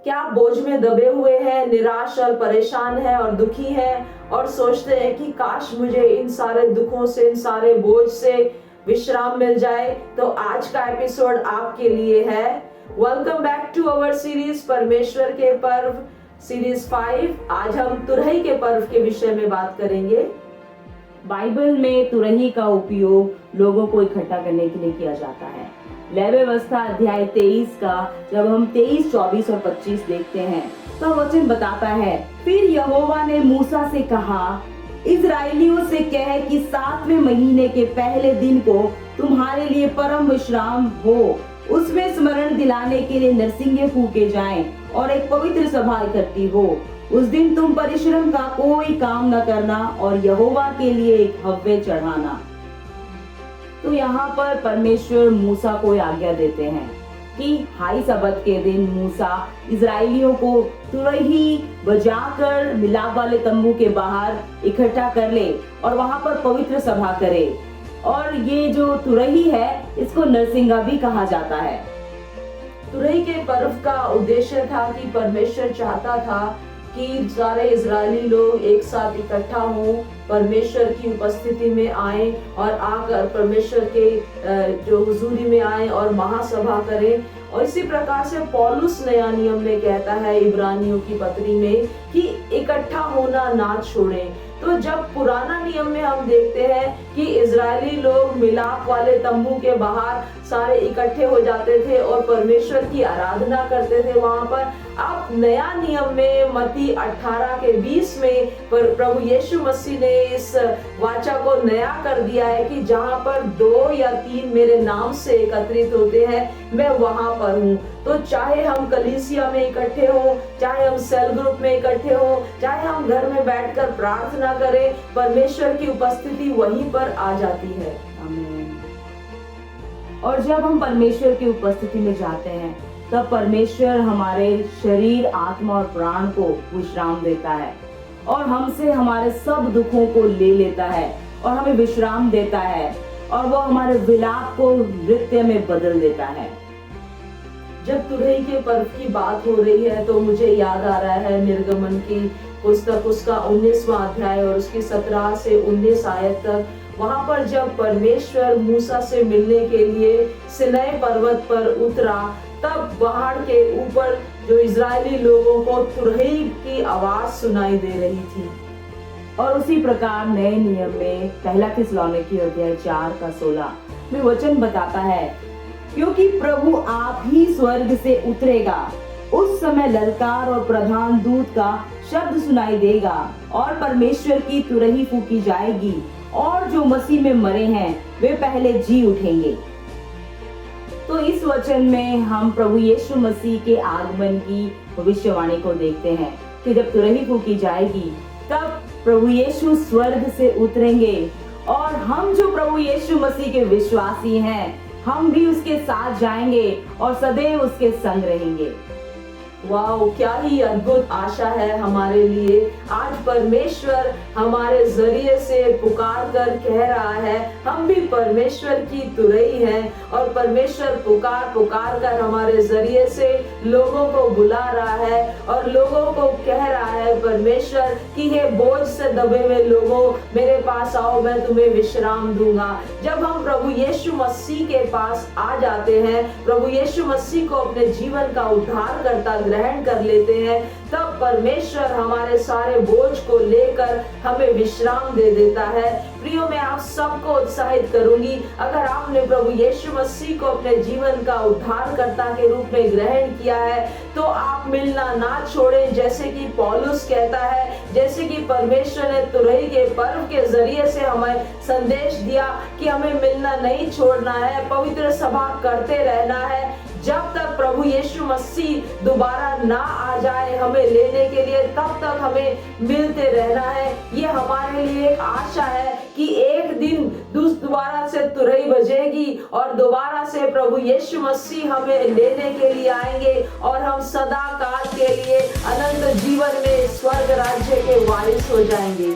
क्या आप बोझ में दबे हुए हैं, निराश और परेशान हैं और दुखी हैं और सोचते हैं कि काश मुझे इन सारे दुखों से, इन सारे बोझ से विश्राम मिल जाए? तो आज का एपिसोड आपके लिए है। Welcome back to our series परमेश्वर के पर्व, सीरीज 5। आज हम तुरही के पर्व के विषय में बात करेंगे। बाइबल में तुरही का उपयोग लोगों को इकट्ठा करने के लिए किया जाता है। लेवी व्यवस्था अध्याय 23 का जब हम 23, 24 और 25 देखते हैं तो वचन बताता है, फिर यहोवा ने मूसा से कहा, इजराइलियों से कह कि 7वें महीने के पहले दिन को तुम्हारे लिए परम विश्राम हो, उसमें स्मरण दिलाने के लिए नरसिंगे फूके जाएं और एक पवित्र सभा इकट्ठी हो। उस दिन तुम परिश्रम का कोई काम न करना और यहोवा के लिए एक हव्य चढ़ाना। तो यहाँ पर परमेश्वर मूसा को आज्ञा देते हैं कि हाई सबत के दिन मूसा इजराइलियों को तुरही बजाकर मिलाप वाले तंबू के बाहर इकट्ठा कर ले और वहां पर पवित्र सभा करे। और ये जो तुरही है इसको नरसिंगा भी कहा जाता है। तुरही के पर्व का उद्देश्य था कि परमेश्वर चाहता था कि सारे इजरायली लोग एक साथ इकट्ठा हों, परमेश्वर की उपस्थिति में आए और आकर परमेश्वर के जो हुजूरी में आए और महासभा करें। और इसी प्रकार से पौलुस नया नियम में कहता है इब्रानियों की पत्री में कि इकट्ठा होना ना छोड़ें। तो जब पुराना नियम में हम देखते हैं कि इजरायली लोग मिलाप वाले तंबू के बाहर सारे इकट्ठे हो जाते थे और परमेश्वर की आराधना करते थे वहां पर। अब नया नियम में मत्ती 18 के 20 में प्रभु यीशु मसीह ने इस वाचा को नया कर दिया है कि जहां पर 2 या 3 मेरे नाम से एकत्रित होते हैं मैं वहां पर हूँ। तो चाहे हम कलीसिया में इकट्ठे हो, चाहे हम सेल ग्रुप में इकट्ठे हो, चाहे हम घर में बैठकर प्रार्थना करें, परमेश्वर की उपस्थिति वहीं पर आ जाती है। आमीन। और जब हम परमेश्वर की उपस्थिति में जाते हैं तब परमेश्वर हमारे शरीर, आत्मा और प्राण को विश्राम देता है और हमसे हमारे सब दुखों को ले लेता है और हमें विश्राम देता है और वो हमारे विलाप को नृत्य में बदल देता है। जब तुरही के पर्व की बात हो रही है तो मुझे याद आ रहा है निर्गमन की पुस्तक, उसका 19वां अध्याय और उसकी 17 से 19 आयत तक। वहां पर जब परमेश्वर मूसा से मिलने के लिए सिनै पर्वत पर उतरा तब पहाड़ के ऊपर जो इजरायली लोगों को तुरही की आवाज सुनाई दे रही थी। और उसी प्रकार नए नियम में पहला थिस्सलुनीकी अध्याय 4 का 16 में वचन बताता है, क्योंकि प्रभु आप ही स्वर्ग से उतरेगा, उस समय ललकार और प्रधान दूत का शब्द सुनाई देगा और परमेश्वर की तुरही फूकी जाएगी और जो मसीह में मरे हैं वे पहले जी उठेंगे। तो इस वचन में हम प्रभु यीशु मसीह के आगमन की भविष्यवाणी को देखते हैं कि जब तुरही फूकी जाएगी तब प्रभु यीशु स्वर्ग से उतरेंगे और हम जो प्रभु यीशु मसीह के विश्वासी हैं हम भी उसके साथ जाएंगे और सदैव उसके संग रहेंगे। वाओ, क्या ही अद्भुत आशा है हमारे लिए। आज परमेश्वर हमारे जरिए से पुकार कर कह रहा है हम भी परमेश्वर की तुरही हैं और परमेश्वर पुकार कर हमारे जरिए से लोगों को बुला रहा है और लोगों को कह रहा है परमेश्वर कि हे बोझ से दबे हुए लोगों, मेरे पास आओ, मैं तुम्हें विश्राम दूंगा। जब हम प्रभु यीशु मसीह के पास आ जाते हैं, प्रभु यीशु मसीह को अपने जीवन का उद्धारकर्ता ग्रहण कर लेते हैं, तब परमेश्वर हमारे सारे बोझ को लेकर हमें विश्राम दे देता है। प्रियो, मैं आप सबको उत्साहित करूंगी, अगर आपने प्रभु यीशु मसीह को अपने जीवन का उद्धारकर्ता के रूप में ग्रहण किया है तो आप मिलना ना छोड़ें। जैसे कि पौलुस कहता है, जैसे कि परमेश्वर ने तुरही के पर्व के जरिए से हमें संदेश दिया कि हमें मिलना नहीं छोड़ना है, पवित्र सभा करते रहना है जब तक प्रभु यीशु मसीह दोबारा ना आ जाए हमें लेने के लिए, तब तक हमें मिलते रहना है। ये हमारे लिए एक आशा है कि एक दिन दोबारा से तुरही बजेगी और दोबारा से प्रभु यीशु मसीह हमें लेने के लिए आएंगे और हम सदा काल के लिए अनंत जीवन में स्वर्ग राज्य के वारिस हो जाएंगे।